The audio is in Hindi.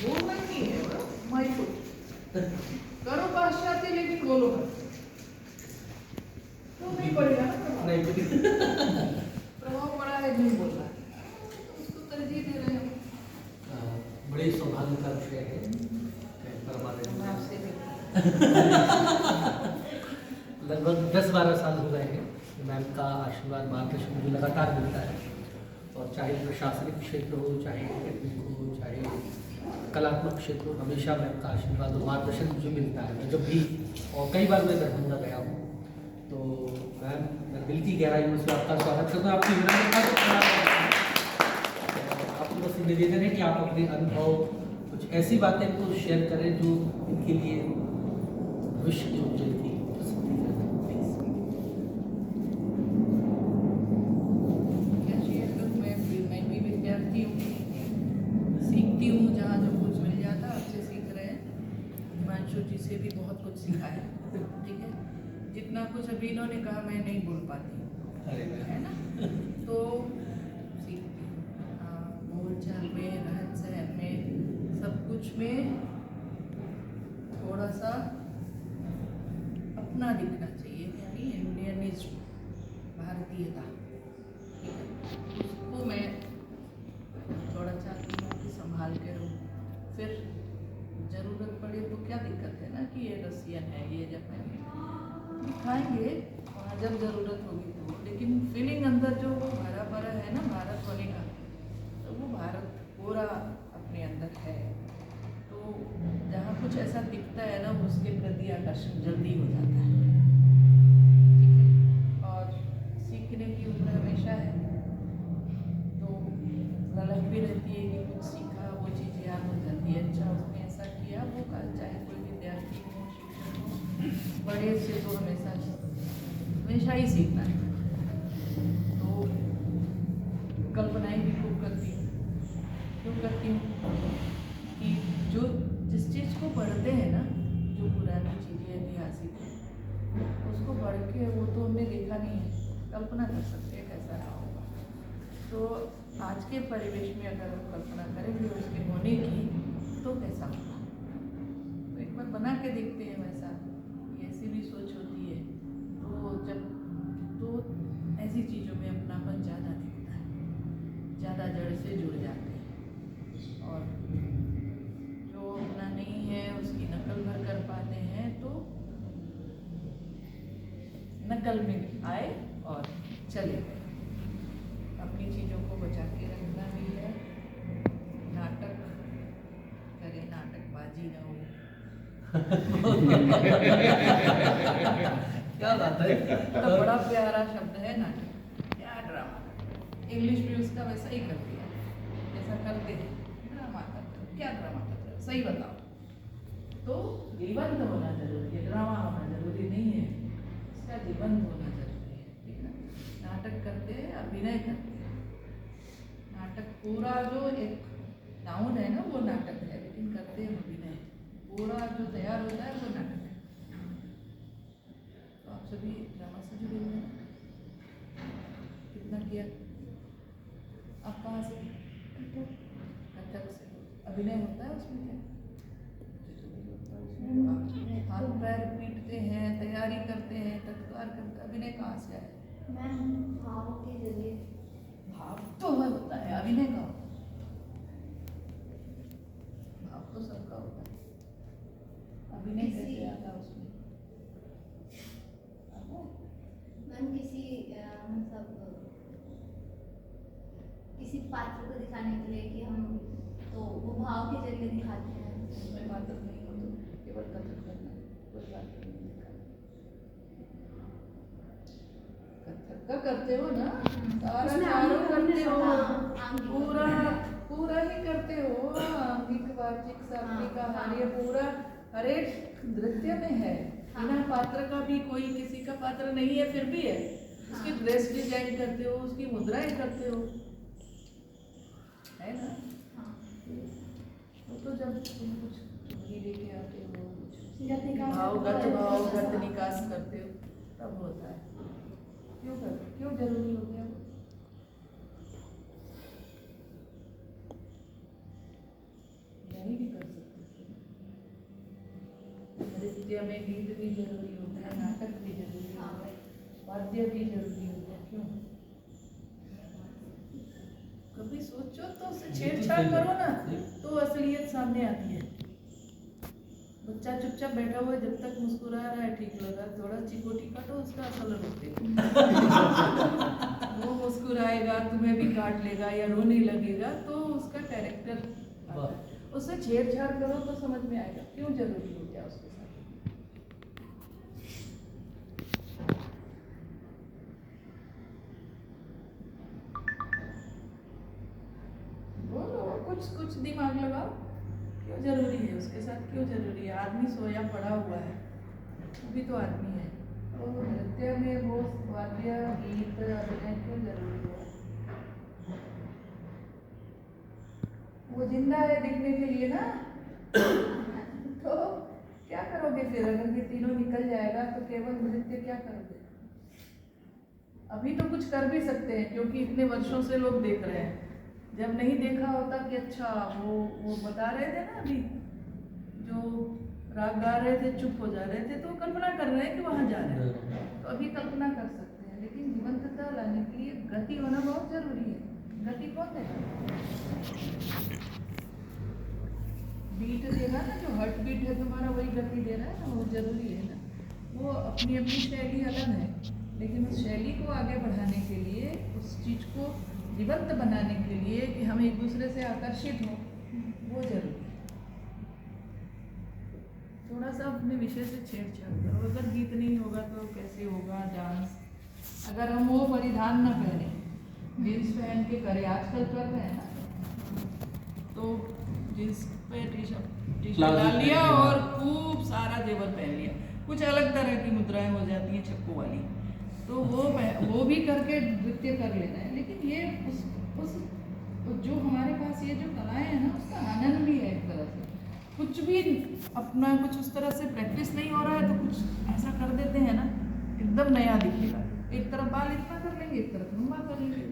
बोलना ही नहीं है, माई फुट करो पाश्चात्य लेकिन बोलो मत। तो नहीं पड़ेगा ना प्रभाव, नहीं प्रभाव पड़ा है नहीं बोल रहा है, उसको तरजीह दे रहे हो। बड़े सौभाग्य का विषय है परमानंद। मैं आपसे भी लगभग 10-12 साल हो गए हैं मैम का आशीर्वाद मार्गदर्शन मुझे लगातार मिलता है, और चाहे प्रशासनिक क्षेत्र हो, चाहे एकेडमिक हो, चाहे कलात्मक क्षेत्र हो, हमेशा मैम का आशीर्वाद और मार्गदर्शन मुझे मिलता है। मैं जब भी, और कई बार मैं दरभंगा गया हूँ, तो मैम मैं दिल की गहराइयों से आपका स्वागत करता हूँ। आपकी विनम्रता को आपको बस निवेदन है कि आप अपने अनुभव, कुछ ऐसी बातें इनको शेयर करें जो इनके लिए भविष्य में उज्जवल थी। मैं भी विद्यार्थी हूँ, सीखती हूँ जहाँ जो कुछ मिल जाता आपसे सीख रहे हैं। हिमांशु जी से भी बहुत कुछ सीखा है, ठीक है। जितना कुछ अभी इन्होंने कहा मैं नहीं बोल पाती, है ना, तो सीखती हूँ। बोल चाल में, रहन सहन में, सब कुछ में थोड़ा सा अपना दिखना चाहिए, यानी इंडियनिज्म, भारतीयता, ठीक है, उसको मैं थोड़ा चाहती हूँ कि संभाल के रहूँ। फिर ज़रूरत पड़े तो क्या दिक्कत है ना कि ये रसियन है, ये जापानी दिखाएंगे वहाँ जब ज़रूरत होगी तो, लेकिन फीलिंग अंदर जो वो भरा भरा है ना भारत होने का, तो वो भारत पूरा अपने अंदर है। तो जहाँ कुछ ऐसा दिखता है ना उसके प्रति आकर्षण जल्दी हो जाता है, ठीक है। और सीखने की उम्र हमेशा है, तो ललक भी रहती है कि कुछ सीखा, वो चीज़ याद हो जाती है। अच्छा उसने ऐसा किया, वो चाहे कोई विद्यार्थी हो, शिक्षक हो, बड़े से तो हमेशा ही सीखना है। तो कल्पनाएं भी खूब करती हूँ, क्यों करती हूँ कि जो जिस चीज़ को पढ़ते हैं ना, जो पुरानी चीज़ें ऐतिहासिक है, उसको पढ़ के वो तो हमने देखा नहीं है, कल्पना कर सकते हैं कैसा रहा होगा। तो आज के परिवेश में अगर हम कल्पना करेंगे उसके होने की, तो कैसा होगा, तो एक बार बना के देखते हैं वैसा। ऐसी भी सोच होती है, तो जब तो ऐसी चीज़ों में अपनापन ज़्यादा दिखता है, ज़्यादा जड़ से जुड़ जाते हैं, और जो अपना नहीं है उसकी नकल भर कर पाते हैं, तो नकल में आए और चले गए। अपनी चीज़ों को बचा के रखना भी है, नाटक करे, नाटकबाजी न हो। क्या बात है, तो बड़ा प्यारा शब्द है नाटक, क्या ड्रामा। इंग्लिश में उसका वैसा ही कर दिया, जैसा करते हैं ड्रामा करते हो, क्या ड्रामा करते हो, सही बताओ। तो जीवंत होना जरूरी है, ड्रामा होना जरूरी नहीं है, इसका जीवंत होना जरूरी है, ठीक है। नाटक करते हैं, अभिनय करते हैं। नाटक पूरा जो एक नाउन है ना वो नाटक है, लेकिन करते हैं अभिनय, पूरा जो तैयार होता है वो नाटक है। तो आप सभी ड्रामा से जुड़े हुए हैं, कितना किया आप, कहाँ से, कथक से। अभिनय होता है उसमें क्या, हाथ पैर पीटते हैं, तैयारी करते हैं, तत्कार करते, अभिनय कहाँ से आए? मैम भाव के जरिए, भाव तो होता है, अभिनय का होता है, भाव तो सबका होता है, अभिनय कैसे आता है उसमें? मैम मतलब किसी पात्र को दिखाने के लिए कि हम तो वो भाव के जरिए दिखाते हैं। उसमें पात्र नहीं हो तो केवल कथक करना, कोई बात नहीं दिखाना। कथक का करते हो ना, सारा चारों करते हो, पूरा पूरा ही करते हो, अंगिक वाचिक शाब्दिक आहार्य पूरा हर एक नृत्य में है। बिना पात्र का भी कोई किसी का पात्र नहीं है, फिर भी है। उसकी ड्रेस डिजाइन करते हो, उसकी मुद्राएं करते हो, है ना। वो तो जब तुम कुछ लेके आते हो, भाव गत निकास करते हो, तब होता है। क्यों जरूरी हो गया? नहीं भी कर नृत्य में गीत भी जरूरी होता है, नाटक भी जरूरी होता है, वाद्य भी जरूरी होता है। क्यों? कभी सोचो तो उससे छेड़छाड़ करो ना तो असलियत सामने आती है। बच्चा चुपचाप बैठा हुआ है, जब तक मुस्कुरा रहा है ठीक लगा, थोड़ा चिकोटी काटो उसका असल रूप वो मुस्कुराएगा, तुम्हें भी काट लेगा या रोने लगेगा, तो उसका कैरेक्टर। उससे छेड़छाड़ करो तो समझ में आएगा क्यों जरूरी हो गया उसके साथ। बोलो, कुछ दिमाग लगाओ, क्यों जरूरी है उसके साथ, क्यों जरूरी है? आदमी सोया पड़ा हुआ है, वो भी तो आदमी है। तो नृत्य में वो वाद्य गीत अभिनय क्यों जरूरी है? वो जिंदा है दिखने के लिए ना। तो क्या करोगे फिर अगर ये तीनों निकल जाएगा तो केवल नृत्य क्या करोगे? अभी तो कुछ कर भी सकते हैं क्योंकि इतने वर्षों से लोग देख रहे हैं। जब नहीं देखा होता कि अच्छा वो बता रहे थे ना अभी जो राग गा रहे थे चुप हो जा रहे थे, तो कल्पना कर रहे हैं कि वहां जा रहे हैं, तो अभी कल्पना कर सकते हैं। लेकिन जीवंतता लाने के लिए गति होना बहुत जरूरी है। गति कौन है? बीट देगा ना, जो हार्ट बीट है तुम्हारा वही गति दे रहा है ना, वो जरूरी है ना। वो अपनी अपनी शैली अलग है, लेकिन उस शैली को आगे बढ़ाने के लिए, उस चीज को जीवंत बनाने के लिए कि हम एक दूसरे से आकर्षित हों, वो जरूरी है। थोड़ा सा अपने विषय से छेड़छाड़ करो। अगर गीत नहीं होगा तो कैसे होगा डांस? अगर हम वो परिधान ना पहने, जींस पहन के करें, आजकल कर रहे हैं ना, तो जींस पे टी शर्ट डाल लिया और खूब सारा जेवर पहन लिया, कुछ अलग तरह की मुद्राएं हो जाती हैं छक्कों वाली, तो वो भी करके नृत्य कर लेना है। लेकिन ये उस जो हमारे पास ये जो कलाएं हैं ना, उसका आनंद भी है एक तरह से। कुछ भी अपना कुछ उस तरह से प्रैक्टिस नहीं हो रहा है तो कुछ ऐसा कर देते हैं ना, एकदम नया दिखेगा। एक तरफ बाल इतना कर लेंगे, एक तरफ लंबा कर लेंगे,